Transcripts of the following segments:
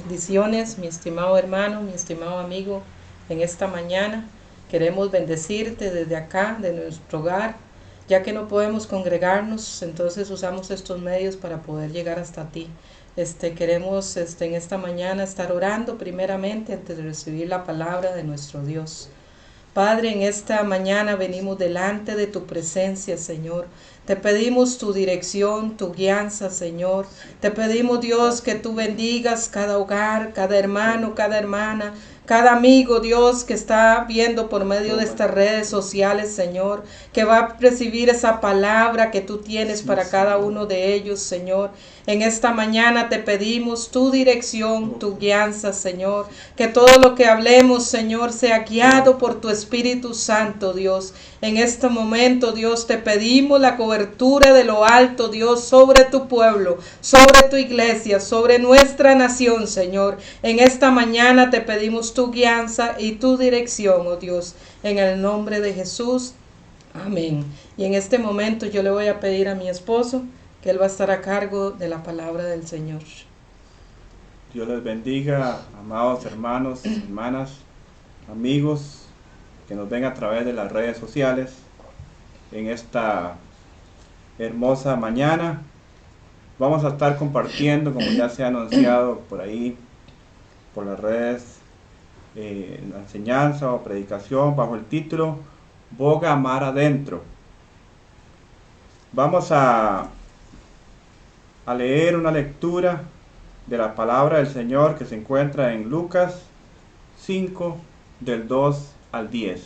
bendiciones, mi estimado hermano, mi estimado amigo, en esta mañana. Queremos bendecirte desde acá, de nuestro hogar, ya que no podemos congregarnos, entonces usamos estos medios para poder llegar hasta ti. Queremos en esta mañana estar orando primeramente antes de recibir la palabra de nuestro Dios. Padre, en esta mañana venimos delante de tu presencia, Señor. Te pedimos tu dirección, tu guianza, Señor. Te pedimos, Dios, que tú bendigas cada hogar, cada hermano, cada hermana, cada amigo, Dios, que está viendo por medio de estas redes sociales, Señor, que va a recibir esa palabra que tú tienes para cada uno de ellos, Señor. En esta mañana te pedimos tu dirección, tu guianza, Señor. Que todo lo que hablemos, Señor, sea guiado por tu Espíritu Santo, Dios. En este momento, Dios, te pedimos la cobertura de lo alto, Dios, sobre tu pueblo, sobre tu iglesia, sobre nuestra nación, Señor. En esta mañana te pedimos tu guianza y tu dirección, oh Dios. En el nombre de Jesús. Amén. Y en este momento yo le voy a pedir a mi esposo que él va a estar a cargo de la palabra del Señor. Dios les bendiga, amados hermanos, hermanas, amigos que nos ven a través de las redes sociales en esta hermosa mañana. Vamos a estar compartiendo, como ya se ha anunciado por ahí, por las redes, la enseñanza o predicación bajo el título Boga Mar Adentro. Vamos a leer una lectura de la palabra del Señor que se encuentra en Lucas 5, del 2 al 10.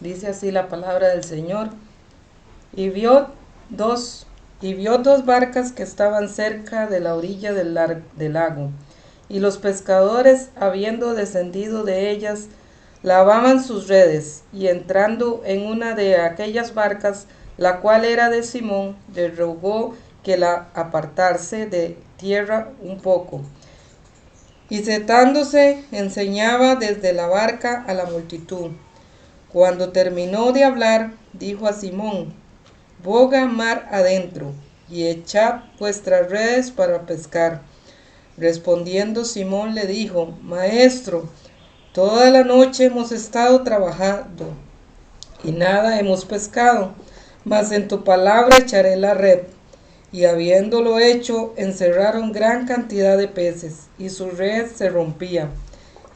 Dice así la palabra del Señor. Y vio dos barcas que estaban cerca de la orilla del lago, y los pescadores, habiendo descendido de ellas, lavaban sus redes, y entrando en una de aquellas barcas, la cual era de Simón, le rogó que la apartase de tierra un poco. Y sentándose, enseñaba desde la barca a la multitud. Cuando terminó de hablar, dijo a Simón: boga mar adentro, y echad vuestras redes para pescar. Respondiendo Simón le dijo: Maestro, toda la noche hemos estado trabajando, y nada hemos pescado, mas en tu palabra echaré la red. Y habiéndolo hecho, encerraron gran cantidad de peces, y su red se rompía.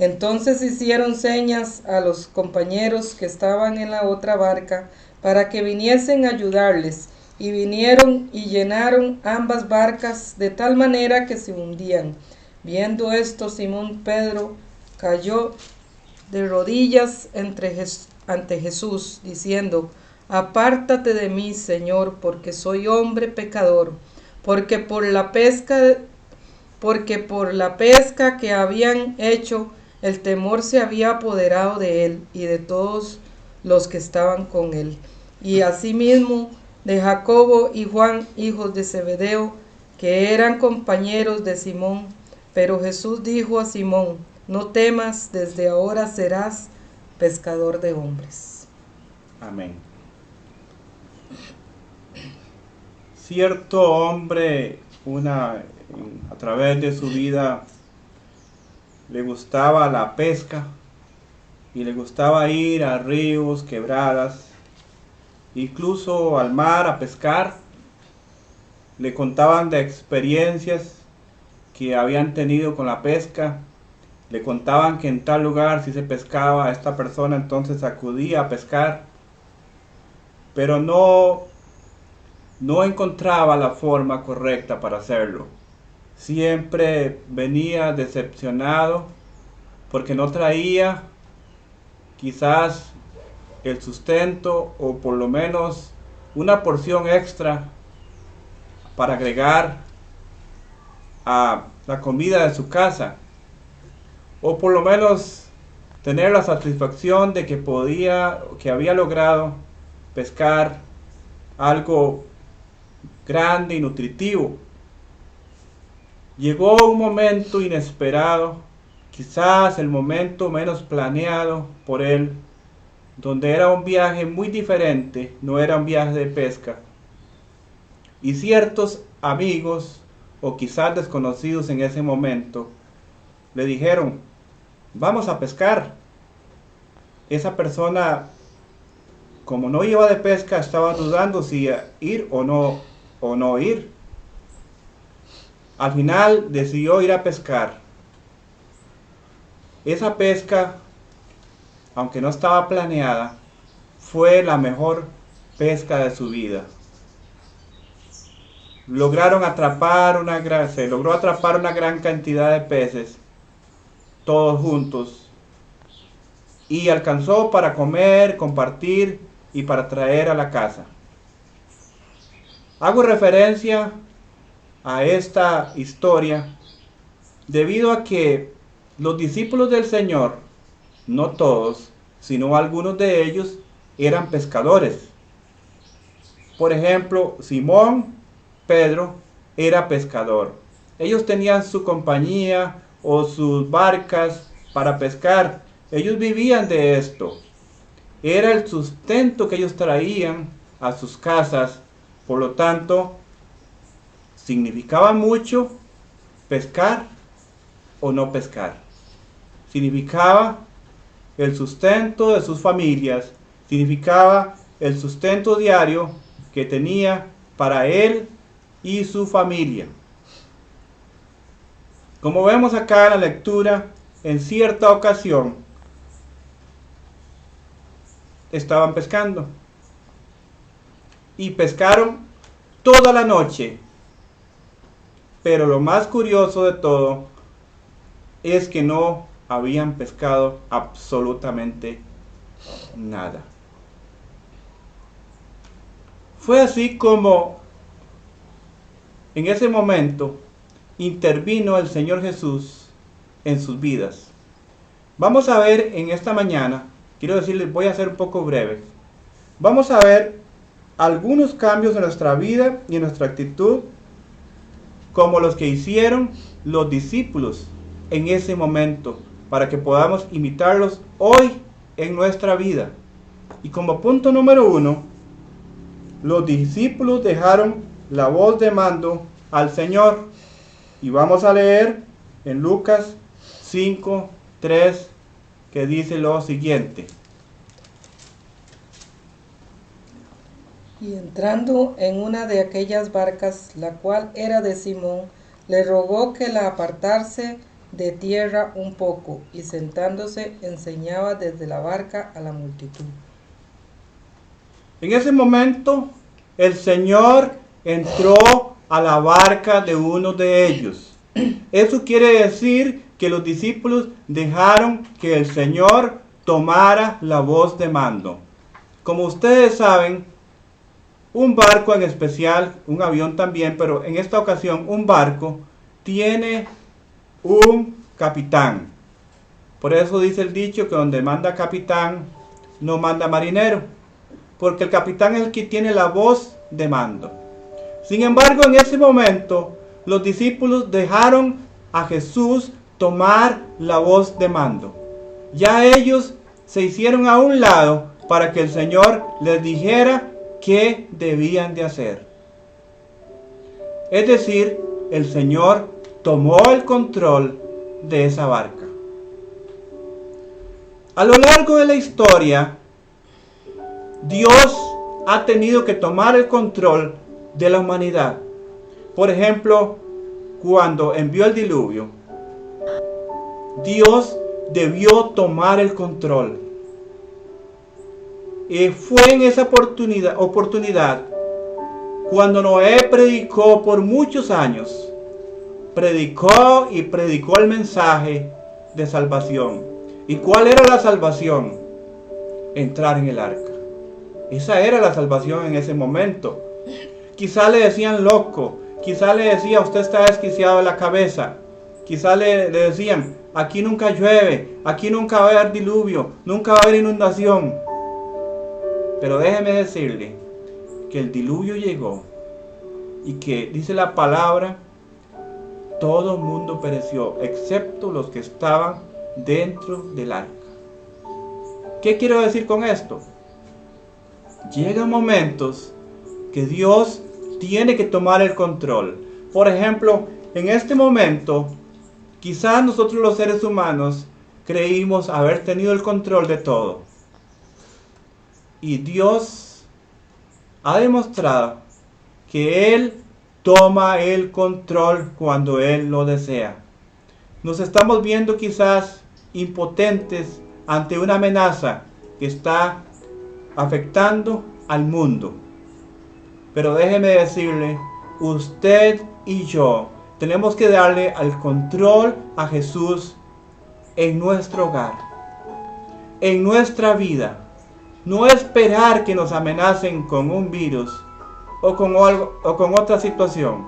Entonces hicieron señas a los compañeros que estaban en la otra barca, para que viniesen a ayudarles, y vinieron y llenaron ambas barcas de tal manera que se hundían. Viendo esto, Simón Pedro cayó de rodillas ante Jesús, diciendo: apártate de mí, Señor, porque soy hombre pecador. Porque por la pesca que habían hecho, el temor se había apoderado de él y de todos los que estaban con él. Y asimismo de Jacobo y Juan, hijos de Zebedeo, que eran compañeros de Simón. Pero Jesús dijo a Simón: no temas, desde ahora serás pescador de hombres. Amén. Cierto hombre, a través de su vida, le gustaba la pesca y le gustaba ir a ríos, quebradas, incluso al mar a pescar. Le contaban de experiencias que habían tenido con la pesca. Le contaban que en tal lugar si se pescaba, esta persona entonces acudía a pescar, pero no encontraba la forma correcta para hacerlo. Siempre venía decepcionado porque no traía quizás el sustento o por lo menos una porción extra para agregar a la comida de su casa, o por lo menos tener la satisfacción de que había logrado pescar algo grande y nutritivo. Llegó un momento inesperado, quizás el momento menos planeado por él, donde era un viaje muy diferente, no era un viaje de pesca. Y ciertos amigos o quizás desconocidos en ese momento, le dijeron, vamos a pescar. Esa persona, como no iba de pesca, estaba dudando si ir o no ir. Al final decidió ir a pescar. Esa pesca, aunque no estaba planeada, fue la mejor pesca de su vida. Se logró atrapar una gran cantidad de peces, todos juntos, y alcanzó para comer, compartir y para traer a la casa. Hago referencia a esta historia debido a que los discípulos del Señor, no todos, sino algunos de ellos, eran pescadores. Por ejemplo, Simón, Pedro, era pescador. Ellos tenían su compañía o sus barcas para pescar. Ellos vivían de esto. Era el sustento que ellos traían a sus casas. Por lo tanto, significaba mucho pescar o no pescar. Significaba el sustento de sus familias, significaba el sustento diario que tenía para él y su familia. Como vemos acá en la lectura, en cierta ocasión estaban pescando y pescaron toda la noche. Pero lo más curioso de todo es que no habían pescado absolutamente nada. Fue así como en ese momento intervino el Señor Jesús en sus vidas. Vamos a ver en esta mañana, quiero decirles, voy a ser un poco breve. Vamos a ver algunos cambios en nuestra vida y en nuestra actitud, como los que hicieron los discípulos en ese momento, para que podamos imitarlos hoy en nuestra vida. Y como punto número 1, los discípulos dejaron la voz de mando al Señor. Y vamos a leer en Lucas 5:3, que dice lo siguiente. Y entrando en una de aquellas barcas, la cual era de Simón, le rogó que la apartase de tierra un poco, y sentándose enseñaba desde la barca a la multitud. En ese momento, el Señor entró a la barca de uno de ellos. Eso quiere decir que los discípulos dejaron que el Señor tomara la voz de mando. Como ustedes saben, un barco en especial, un avión también, pero en esta ocasión un barco tiene un capitán. Por eso dice el dicho que donde manda capitán, no manda marinero, porque el capitán es el que tiene la voz de mando. Sin embargo, en ese momento, los discípulos dejaron a Jesús tomar la voz de mando. Ya ellos se hicieron a un lado para que el Señor les dijera qué debían de hacer. Es decir, el Señor tomó el control de esa barca. A lo largo de la historia, Dios ha tenido que tomar el control de la humanidad. Por ejemplo, cuando envió el diluvio, Dios debió tomar el control. Y fue en esa oportunidad cuando Noé predicó por muchos años. Predicó el mensaje de salvación. ¿Y cuál era la salvación? Entrar en el arca. Esa era la salvación en ese momento. Quizá le decían loco, quizá le decía usted está desquiciado de la cabeza, quizá le decían aquí nunca llueve, aquí nunca va a haber diluvio, nunca va a haber inundación. Pero déjeme decirle que el diluvio llegó y que dice la palabra, todo el mundo pereció, excepto los que estaban dentro del arca. ¿Qué quiero decir con esto? Llegan momentos que Dios tiene que tomar el control. Por ejemplo, en este momento, quizás nosotros los seres humanos creímos haber tenido el control de todo. Y Dios ha demostrado que Él toma el control cuando Él lo desea. Nos estamos viendo quizás impotentes ante una amenaza que está afectando al mundo. Pero déjeme decirle, usted y yo tenemos que darle el control a Jesús en nuestro hogar, en nuestra vida. No esperar que nos amenacen con un virus o con otra situación.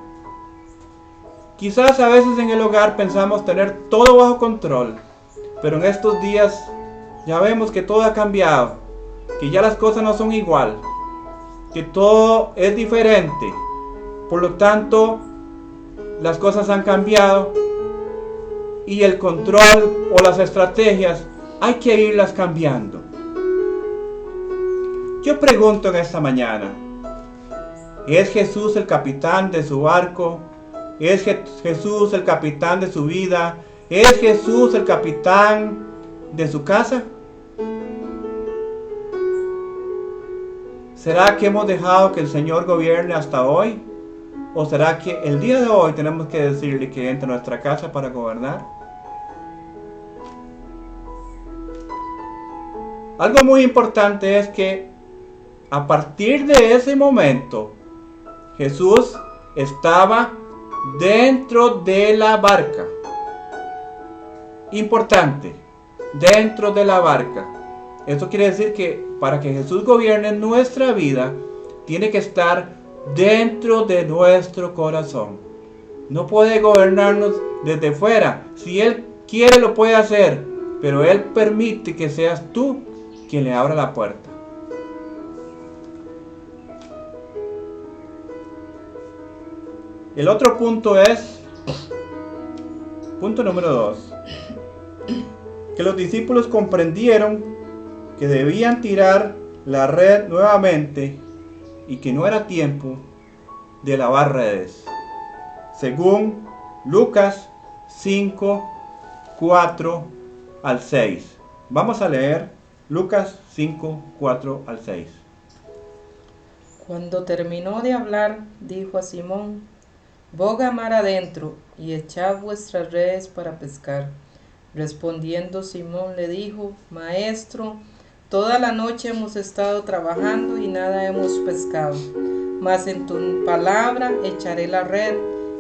Quizás a veces en el hogar pensamos tener todo bajo control, pero en estos días ya vemos que todo ha cambiado, que ya las cosas no son igual, que todo es diferente. Por lo tanto, las cosas han cambiado y el control o las estrategias hay que irlas cambiando. Yo pregunto en esta mañana, ¿es Jesús el capitán de su barco? ¿Es Jesús el capitán de su vida? ¿Es Jesús el capitán de su casa? ¿Será que hemos dejado que el Señor gobierne hasta hoy? ¿O será que el día de hoy tenemos que decirle que entre a nuestra casa para gobernar? Algo muy importante es que a partir de ese momento, Jesús estaba dentro de la barca. Importante, dentro de la barca. Esto quiere decir que para que Jesús gobierne nuestra vida, tiene que estar dentro de nuestro corazón. No puede gobernarnos desde fuera. Si Él quiere lo puede hacer, pero Él permite que seas tú quien le abra la puerta. El otro punto es, punto número 2, que los discípulos comprendieron que debían tirar la red nuevamente y que no era tiempo de lavar redes. Según Lucas 5, 4 al 6. Vamos a leer Lucas 5, 4 al 6. Cuando terminó de hablar, dijo a Simón: boga mar adentro y echad vuestras redes para pescar. Respondiendo Simón le dijo: Maestro, toda la noche hemos estado trabajando y nada hemos pescado, mas en tu palabra echaré la red.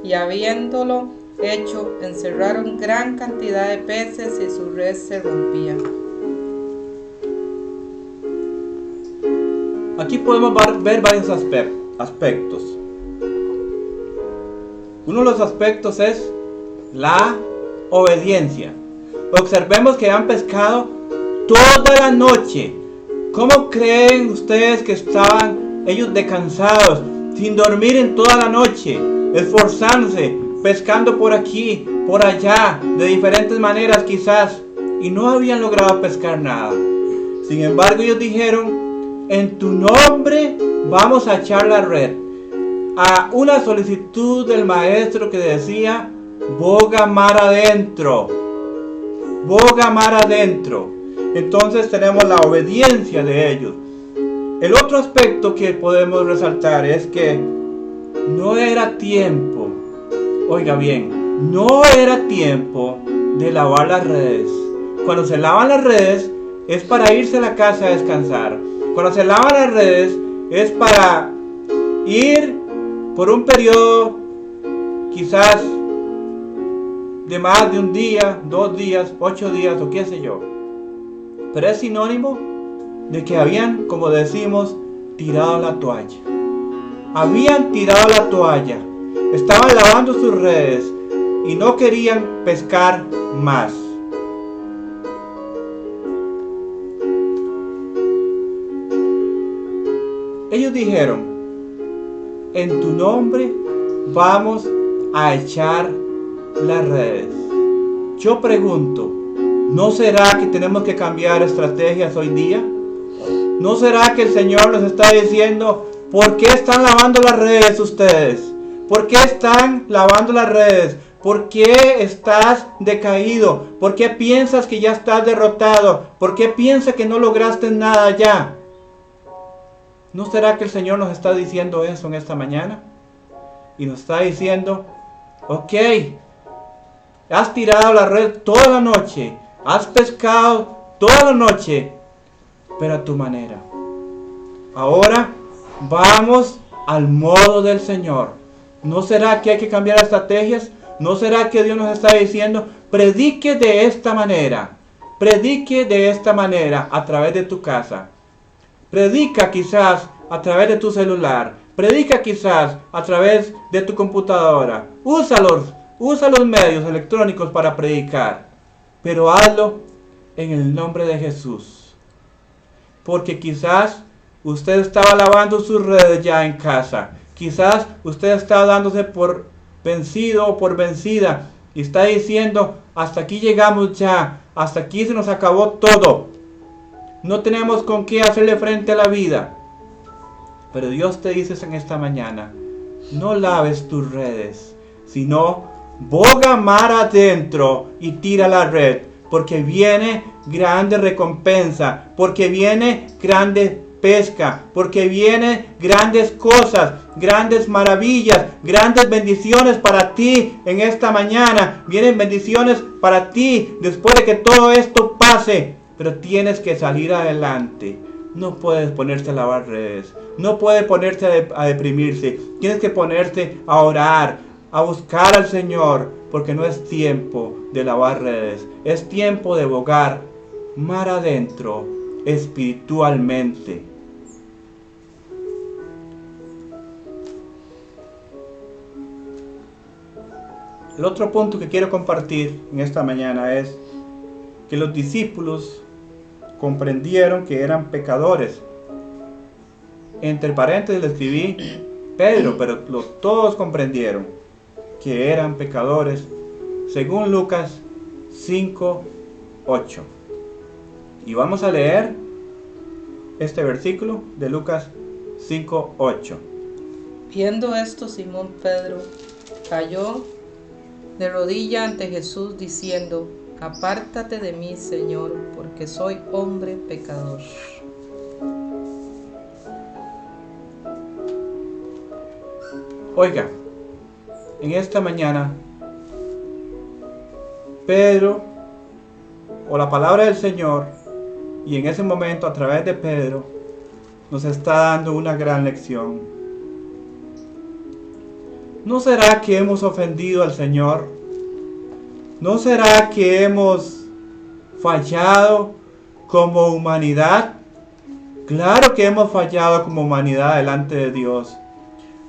Y habiéndolo hecho, encerraron gran cantidad de peces y su red se rompía. Aquí podemos ver varios aspectos. Uno de los aspectos es la obediencia. Observemos que han pescado toda la noche. ¿Cómo creen ustedes que estaban ellos descansados, sin dormir en toda la noche, esforzándose, pescando por aquí, por allá, de diferentes maneras quizás, y no habían logrado pescar nada? Sin embargo, ellos dijeron: en tu nombre vamos a echar la red. A una solicitud del maestro que decía: boga mar adentro, boga mar adentro. Entonces tenemos la obediencia de ellos. El otro aspecto que podemos resaltar es que no era tiempo, oiga bien, no era tiempo de lavar las redes. Cuando se lavan las redes es para irse a la casa a descansar. Cuando se lavan las redes es para ir por un periodo quizás de más de un día, 2 días, 8 días o qué sé yo. Pero es sinónimo de que habían, como decimos, tirado la toalla. Habían tirado la toalla. Estaban lavando sus redes y no querían pescar más. Ellos dijeron: en tu nombre vamos a echar las redes. Yo pregunto, ¿no será que tenemos que cambiar estrategias hoy día? ¿No será que el Señor nos está diciendo: ¿por qué están lavando las redes ustedes? ¿Por qué están lavando las redes? ¿Por qué estás decaído? ¿Por qué piensas que ya estás derrotado? ¿Por qué piensas que no lograste nada ya? ¿No será que el Señor nos está diciendo eso en esta mañana? Y nos está diciendo, ok, has tirado la red toda la noche, has pescado toda la noche, pero a tu manera. Ahora vamos al modo del Señor. ¿No será que hay que cambiar estrategias? ¿No será que Dios nos está diciendo, predique de esta manera? Predique de esta manera a través de tu casa. Predica quizás a través de tu celular. Predica quizás a través de tu computadora. Usa los medios electrónicos para predicar. Pero hazlo en el nombre de Jesús. Porque quizás usted estaba lavando sus redes ya en casa. Quizás usted está dándose por vencido o por vencida y está diciendo, hasta aquí llegamos ya, hasta aquí se nos acabó todo. No tenemos con qué hacerle frente a la vida. Pero Dios te dice en esta mañana, no laves tus redes, sino boga mar adentro y tira la red, porque viene grande recompensa, porque viene grande pesca, porque vienen grandes cosas, grandes maravillas, grandes bendiciones para ti en esta mañana. Vienen bendiciones para ti después de que todo esto pase, pero tienes que salir adelante. No puedes ponerte a lavar redes, no puedes ponerte a deprimirse, tienes que ponerte a orar, a buscar al Señor, porque no es tiempo de lavar redes, es tiempo de bogar mar adentro espiritualmente. El otro punto que quiero compartir en esta mañana es que los discípulos comprendieron que eran pecadores. Entre paréntesis le escribí Pedro, pero todos comprendieron que eran pecadores según Lucas 5:8. Y vamos a leer este versículo de Lucas 5:8. Viendo esto, Simón Pedro cayó de rodilla ante Jesús diciendo, apártate de mí, Señor, porque soy hombre pecador. Oiga, en esta mañana, Pedro, o la palabra del Señor, y en ese momento a través de Pedro, nos está dando una gran lección. ¿No será que hemos ofendido al Señor? ¿No será que hemos fallado como humanidad? Claro que hemos fallado como humanidad delante de Dios.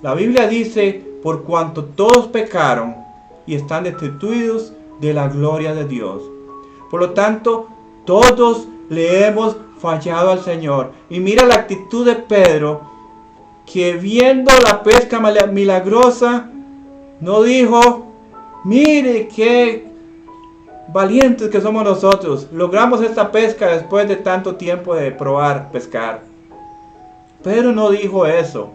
La Biblia dice, por cuanto todos pecaron y están destituidos de la gloria de Dios. Por lo tanto, todos le hemos fallado al Señor. Y mira la actitud de Pedro, que viendo la pesca milagrosa, no dijo, mire qué valientes que somos nosotros, logramos esta pesca después de tanto tiempo de probar pescar. Pedro no dijo eso.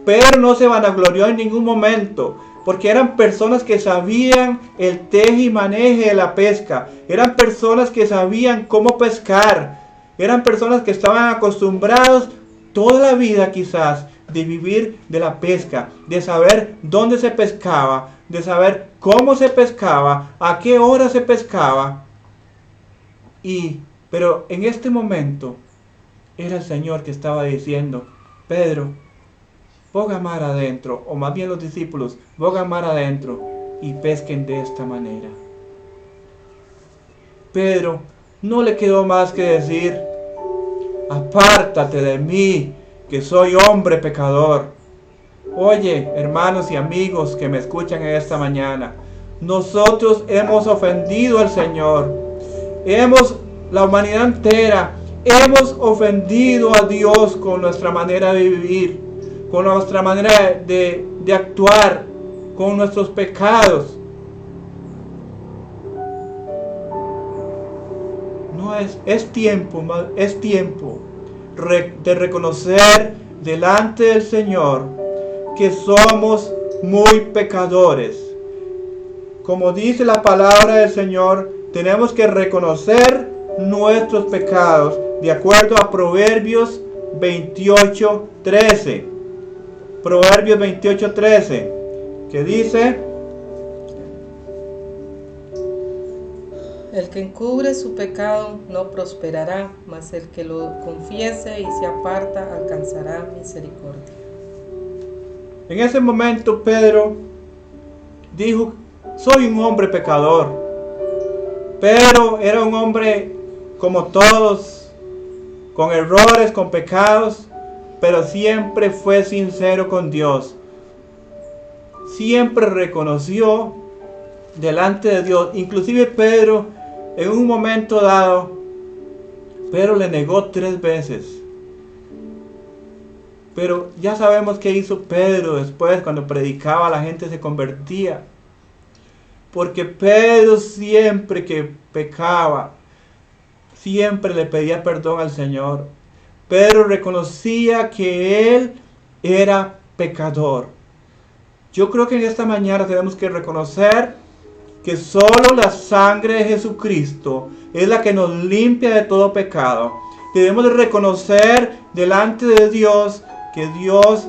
Pedro no se vanaglorió en ningún momento, porque eran personas que sabían el teje y maneje de la pesca, eran personas que sabían cómo pescar, eran personas que estaban acostumbrados toda la vida quizás de vivir de la pesca, de saber dónde se pescaba, de saber cómo se pescaba, a qué hora se pescaba. Pero en este momento era el Señor que estaba diciendo, Pedro, boga mar adentro, o más bien los discípulos, boga mar adentro y pesquen de esta manera. Pedro no le quedó más que decir, apártate de mí, que soy hombre pecador. Oye, hermanos y amigos que me escuchan en esta mañana, nosotros hemos ofendido al Señor. La humanidad entera, hemos ofendido a Dios con nuestra manera de vivir, con nuestra manera de actuar, con nuestros pecados. Es tiempo de reconocer delante del Señor que somos muy pecadores. Como dice la palabra del Señor, tenemos que reconocer nuestros pecados, de acuerdo a Proverbios 28:13. Proverbios 28:13, que dice: el que encubre su pecado no prosperará, mas el que lo confiese y se aparta alcanzará misericordia. En ese momento Pedro dijo: soy un hombre pecador. Pedro era un hombre como todos, con errores, con pecados, pero siempre fue sincero con Dios. Siempre reconoció delante de Dios. Inclusive Pedro, en un momento dado, Pedro le negó 3 veces. Pero ya sabemos qué hizo Pedro después. Cuando predicaba, la gente se convertía. Porque Pedro, siempre que pecaba, siempre le pedía perdón al Señor. Pedro reconocía que él era pecador. Yo creo que en esta mañana tenemos que reconocer que solo la sangre de Jesucristo es la que nos limpia de todo pecado. Debemos de reconocer delante de Dios que Dios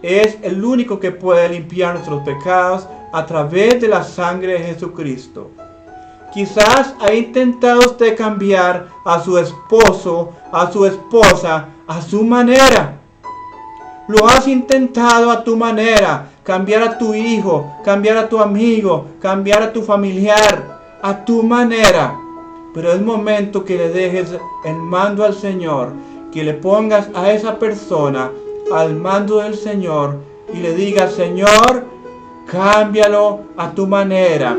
es el único que puede limpiar nuestros pecados a través de la sangre de Jesucristo. Quizás ha intentado usted cambiar a su esposo, a su esposa, a su manera. Lo has intentado a tu manera, cambiar a tu hijo, cambiar a tu amigo, cambiar a tu familiar, a tu manera. Pero es momento que le dejes el mando al Señor, que le pongas a esa persona al mando del Señor y le digas: Señor, cámbialo a tu manera.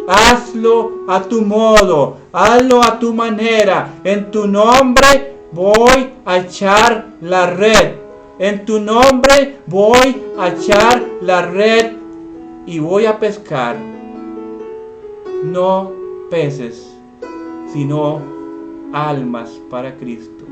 Hazlo a tu modo, hazlo a tu manera. En tu nombre voy a echar la red. En tu nombre voy a echar la red y voy a pescar. No peces, sino almas para Cristo.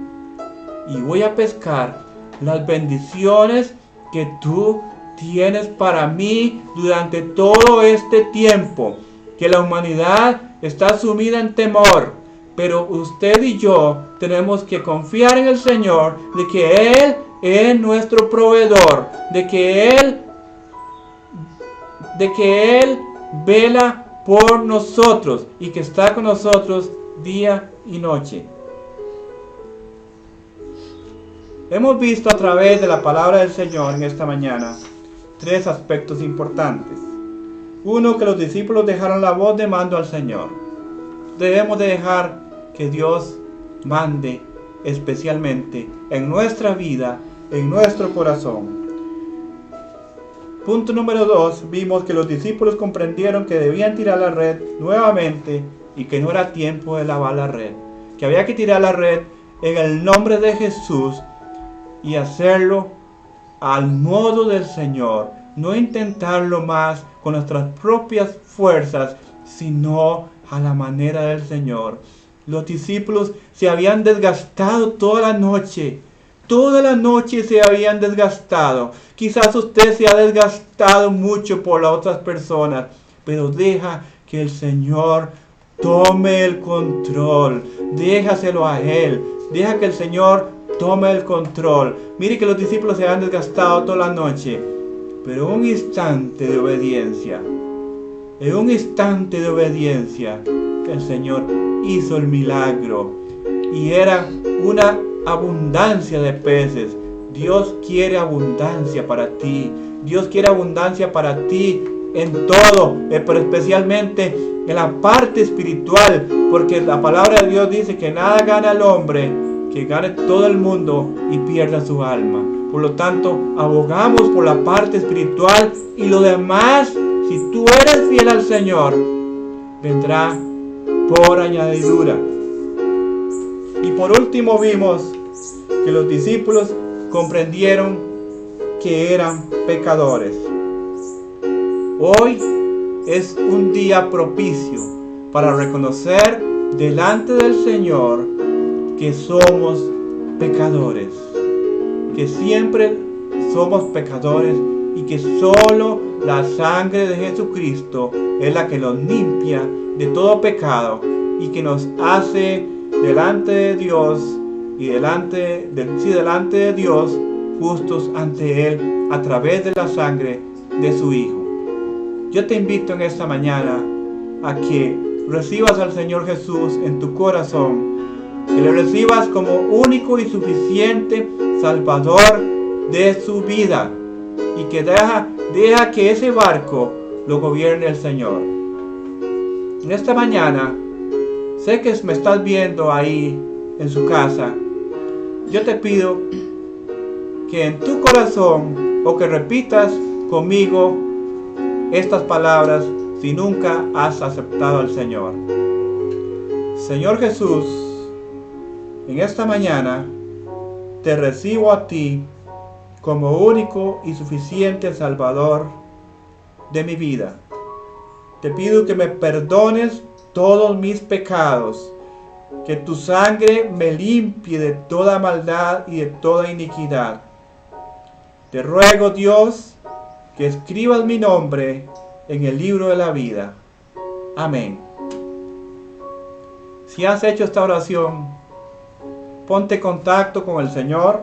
Y voy a pescar las bendiciones que tú tienes para mí durante todo este tiempo. Que la humanidad está sumida en temor, pero usted y yo tenemos que confiar en el Señor, de que Él es nuestro proveedor, de que Él vela por nosotros y que está con nosotros día y noche. Hemos visto a través de la palabra del Señor en esta mañana 3 aspectos importantes. Uno, que los discípulos dejaron la voz de mando al Señor. Debemos de dejar que Dios mande especialmente en nuestra vida, en nuestro corazón. Punto número 2, vimos que los discípulos comprendieron que debían tirar la red nuevamente y que no era tiempo de lavar la red. Que había que tirar la red en el nombre de Jesús y hacerlo al modo del Señor. No intentarlo más con nuestras propias fuerzas, sino a la manera del Señor. Los discípulos se habían desgastado toda la noche. Toda la noche se habían desgastado. Quizás usted se ha desgastado mucho por las otras personas, pero deja que el Señor tome el control. Déjaselo a Él. Deja que el Señor tome el control. Mire que los discípulos se han desgastado toda la noche, pero en un instante de obediencia, el Señor hizo el milagro y era una abundancia de peces. Dios quiere abundancia para ti. Dios quiere abundancia para ti en todo, pero especialmente en la parte espiritual, porque la palabra de Dios dice que nada gana el hombre que gane todo el mundo y pierda su alma. Por lo tanto, abogamos por la parte espiritual, y lo demás, si tú eres fiel al Señor, vendrá por añadidura. Y por último vimos que los discípulos comprendieron que eran pecadores. Hoy es un día propicio para reconocer delante del Señor que somos pecadores, que siempre somos pecadores y que solo la sangre de Jesucristo es la que nos limpia de todo pecado y que nos hace delante de Dios y delante de Dios justos ante Él a través de la sangre de su Hijo. Yo te invito en esta mañana a que recibas al Señor Jesús en tu corazón, que le recibas como único y suficiente Salvador de su vida y que deja que ese barco lo gobierne el Señor. En esta mañana, sé que me estás viendo ahí en su casa. Yo te pido que en tu corazón o que repitas conmigo estas palabras si nunca has aceptado al Señor. Señor Jesús, en esta mañana te recibo a ti como único y suficiente Salvador de mi vida. Te pido que me perdones todos mis pecados, que tu sangre me limpie de toda maldad y de toda iniquidad. Te ruego, Dios, que escribas mi nombre en el libro de la vida. Amén. Si has hecho esta oración, ponte en contacto con el Señor.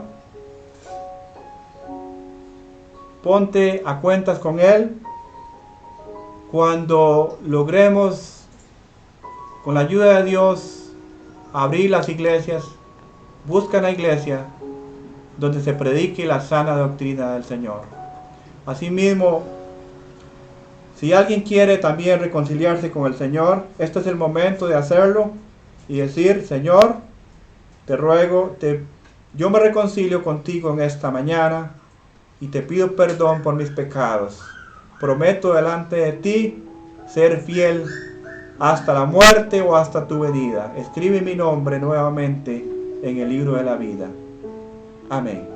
Ponte a cuentas con Él. Cuando logremos, con la ayuda de Dios, abrir las iglesias, busca una iglesia donde se predique la sana doctrina del Señor. Asimismo, si alguien quiere también reconciliarse con el Señor, este es el momento de hacerlo y decir: Señor, te ruego, yo me reconcilio contigo en esta mañana y te pido perdón por mis pecados. Prometo delante de ti ser fiel hasta la muerte o hasta tu venida. Escribe mi nombre nuevamente en el libro de la vida. Amén.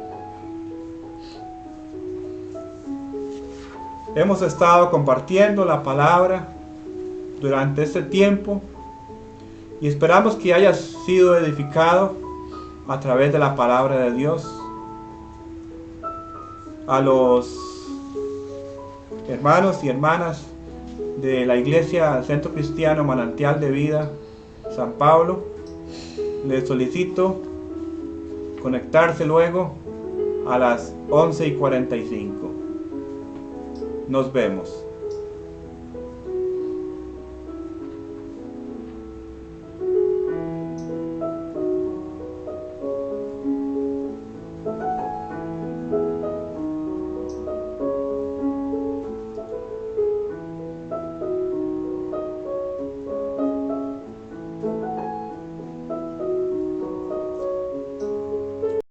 Hemos estado compartiendo la palabra durante este tiempo y esperamos que hayas sido edificado a través de la palabra de Dios. A los hermanos y hermanas de la Iglesia Centro Cristiano Manantial de Vida San Pablo, les solicito conectarse luego a las 11:45. Nos vemos.